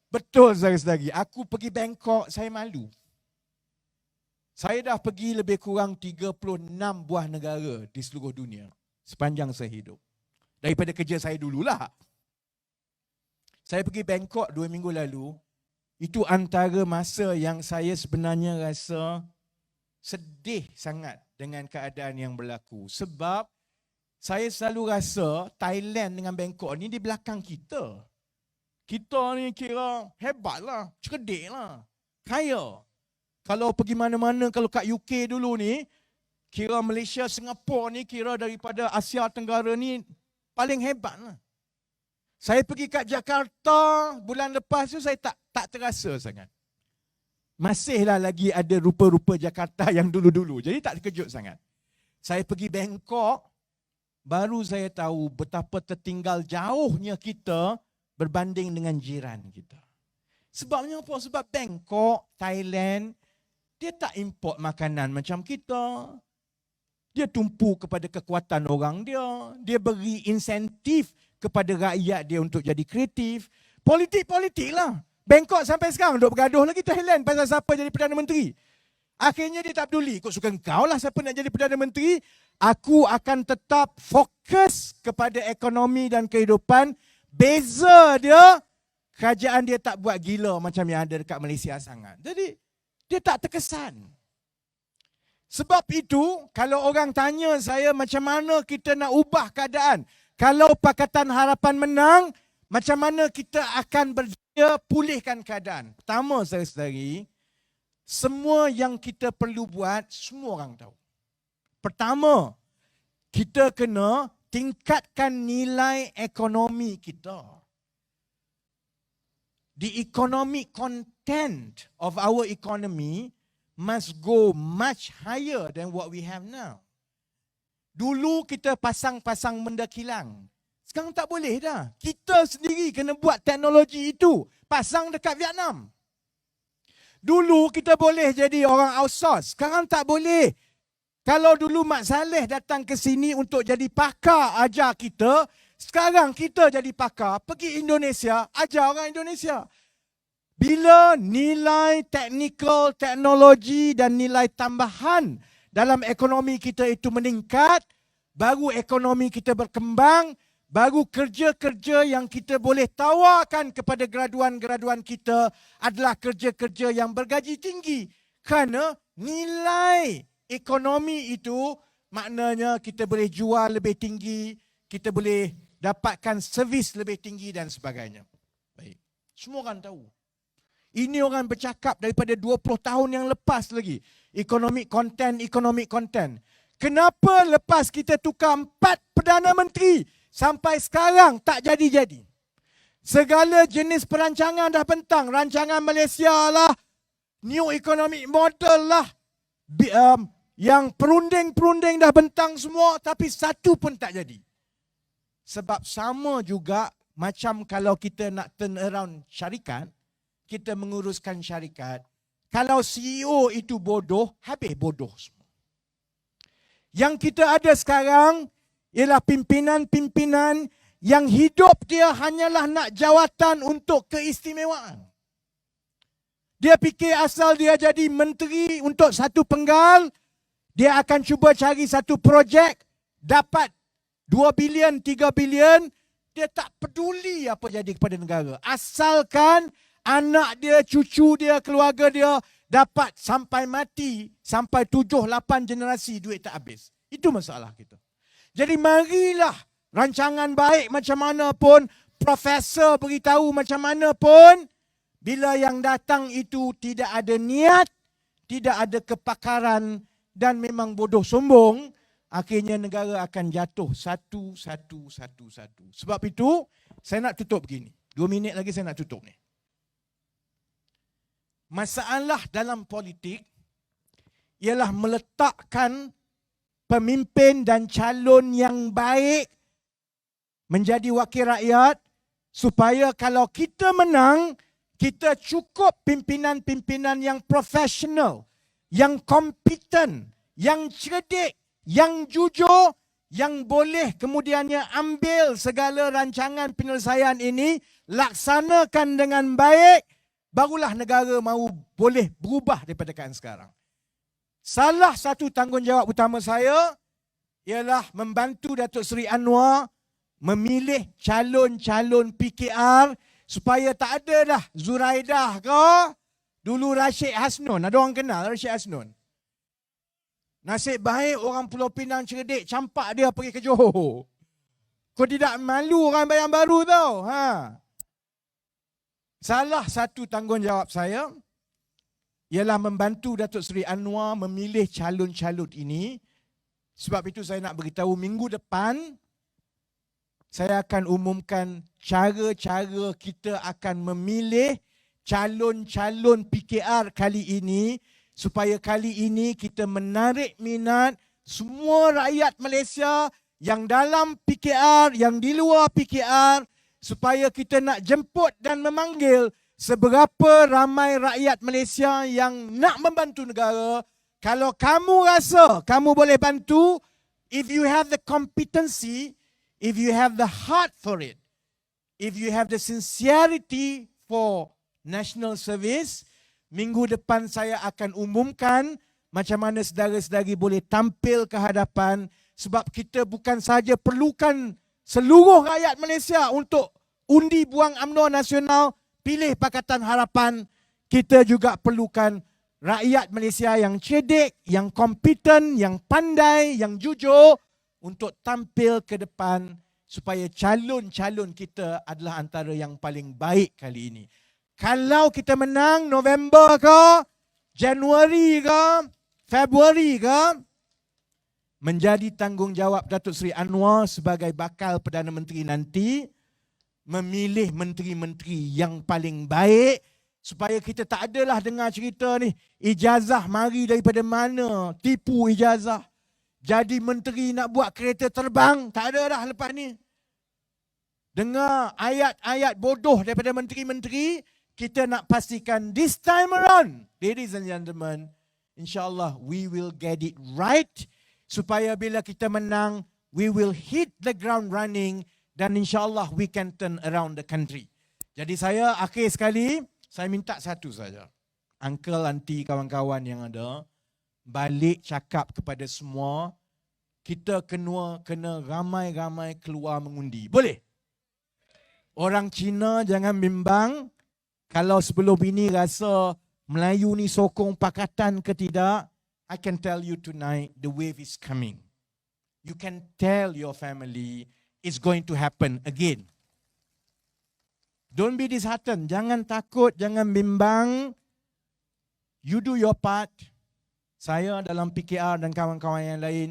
Betul saudara-saudari. Aku pergi Bangkok, saya malu. Saya dah pergi lebih kurang 36 buah negara di seluruh dunia sepanjang saya hidup. Daripada kerja saya dululah. Saya pergi Bangkok 2 minggu lalu. Itu antara masa yang saya sebenarnya rasa sedih sangat dengan keadaan yang berlaku. Sebab saya selalu rasa Thailand dengan Bangkok ni di belakang kita. Kita ni kira hebatlah, cerdiklah, kaya. Kalau pergi mana-mana, kalau kat UK dulu ni, kira Malaysia, Singapura ni kira daripada Asia Tenggara ni paling hebatlah. Saya pergi kat Jakarta bulan lepas tu saya tak terasa sangat. Masihlah lagi ada rupa-rupa Jakarta yang dulu-dulu. Jadi tak terkejut sangat. Saya pergi Bangkok, baru saya tahu betapa tertinggal jauhnya kita berbanding dengan jiran kita. Sebabnya apa? Sebab Bangkok, Thailand, dia tak import makanan macam kita. Dia tumpu kepada kekuatan orang dia. Dia beri insentif kepada rakyat dia untuk jadi kreatif. Politik lah. Bangkok sampai sekarang duk bergaduh lagi Thailand pasal siapa jadi Perdana Menteri. Akhirnya dia tak peduli. Ikut suka kau lah siapa nak jadi Perdana Menteri. Aku akan tetap fokus kepada ekonomi dan kehidupan. Beza dia, kerajaan dia tak buat gila macam yang ada dekat Malaysia sangat. Jadi, dia tak terkesan. Sebab itu, kalau orang tanya saya macam mana kita nak ubah keadaan. Kalau Pakatan Harapan menang, macam mana kita akan berjaya pulihkan keadaan. Pertama, saudara-saudari, semua yang kita perlu buat, semua orang tahu. Pertama, kita kena tingkatkan nilai ekonomi kita. The economic content of our economy must go much higher than what we have now. Dulu kita pasang-pasang benda kilang. Sekarang tak boleh dah. Kita sendiri kena buat teknologi itu. Pasang dekat Vietnam. Dulu kita boleh jadi orang outsource. Sekarang tak boleh. Kalau dulu Mak Saleh datang ke sini untuk jadi pakar ajar kita, sekarang kita jadi pakar, pergi Indonesia, ajar orang Indonesia. Bila nilai teknikal, teknologi dan nilai tambahan dalam ekonomi kita itu meningkat, baru ekonomi kita berkembang, baru kerja-kerja yang kita boleh tawarkan kepada graduan-graduan kita adalah kerja-kerja yang bergaji tinggi. Kerana nilai ekonomi itu maknanya kita boleh jual lebih tinggi, kita boleh dapatkan servis lebih tinggi dan sebagainya. Baik. Semua orang tahu. Ini orang bercakap daripada 20 tahun yang lepas lagi. Economic content. Kenapa lepas kita tukar 4 Perdana Menteri sampai sekarang tak jadi-jadi? Segala jenis perancangan dah bentang. Rancangan Malaysia lah, New Economic Model lah, yang perunding-perunding dah bentang semua, tapi satu pun tak jadi. Sebab sama juga macam kalau kita nak turn around syarikat, kita menguruskan syarikat, kalau CEO itu bodoh, habis bodoh semua. Yang kita ada sekarang ialah pimpinan-pimpinan yang hidup dia hanyalah nak jawatan untuk keistimewaan. Dia fikir asal dia jadi menteri untuk satu penggal, dia akan cuba cari satu projek, dapat 2 bilion, 3 bilion, dia tak peduli apa jadi kepada negara. Asalkan anak dia, cucu dia, keluarga dia dapat sampai mati, sampai 7-8 generasi duit tak habis. Itu masalah kita. Jadi marilah rancangan baik macam mana pun, profesor beritahu macam mana pun, bila yang datang itu tidak ada niat, tidak ada kepakaran dan memang bodoh sombong, akhirnya negara akan jatuh satu. Sebab itu, saya nak tutup begini. 2 minit lagi saya nak tutup ni. Masalah dalam politik ialah meletakkan pemimpin dan calon yang baik menjadi wakil rakyat supaya kalau kita menang, kita cukup pimpinan-pimpinan yang profesional, yang kompeten, yang cerdik, yang jujur, yang boleh kemudiannya ambil segala rancangan penyelesaian ini laksanakan dengan baik, barulah negara mahu boleh berubah daripada keadaan sekarang. Salah satu tanggungjawab utama saya ialah membantu Datuk Seri Anwar memilih calon-calon PKR supaya tak ada dah Zuraidah ke, dulu Rashid Hasnun. Ada orang kenal Rashid Hasnun? Nasib baik orang Pulau Pinang cerdik, campak dia pergi ke Johor. Kau tidak malu orang Bayan Baru tau. Salah satu tanggungjawab saya ialah membantu Datuk Seri Anwar memilih calon-calon ini. Sebab itu saya nak beritahu minggu depan saya akan umumkan cara-cara kita akan memilih calon-calon PKR kali ini, supaya kali ini kita menarik minat semua rakyat Malaysia yang dalam PKR, yang di luar PKR, supaya kita nak jemput dan memanggil seberapa ramai rakyat Malaysia yang nak membantu negara. Kalau kamu rasa kamu boleh bantu, if you have the competency, if you have the heart for it, if you have the sincerity for national service, minggu depan saya akan umumkan macam mana saudara-saudari boleh tampil ke hadapan, sebab kita bukan sahaja perlukan seluruh rakyat Malaysia untuk undi buang UMNO nasional, pilih Pakatan Harapan, kita juga perlukan rakyat Malaysia yang cerdik, yang kompeten, yang pandai, yang jujur untuk tampil ke depan supaya calon-calon kita adalah antara yang paling baik kali ini. Kalau kita menang November ke, Januari ke, Februari ke, menjadi tanggungjawab Datuk Seri Anwar sebagai bakal Perdana Menteri nanti memilih menteri-menteri yang paling baik, supaya kita tak adalah dengar cerita ni ijazah mari daripada mana, tipu ijazah. Jadi menteri nak buat kereta terbang, tak ada dah lepas ni. Dengar ayat-ayat bodoh daripada menteri-menteri. Kita nak pastikan this time around, ladies and gentlemen, insyaAllah we will get it right, supaya bila kita menang, we will hit the ground running, dan insyaAllah we can turn around the country. Jadi saya akhir sekali, saya minta satu saja. Uncle, auntie, kawan-kawan yang ada, balik cakap kepada semua, kita kena ramai-ramai keluar mengundi. Boleh? Orang Cina jangan bimbang. Kalau sebelum ini rasa Melayu ni sokong pakatan ke tidak, I can tell you tonight, the wave is coming. You can tell your family it's going to happen again. Don't be disheartened. Jangan takut, jangan bimbang. You do your part. Saya dalam PKR dan kawan-kawan yang lain,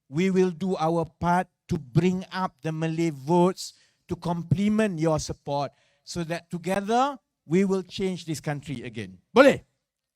we will do our part to bring up the Malay votes to complement your support, so that together we will change this country again. Boleh?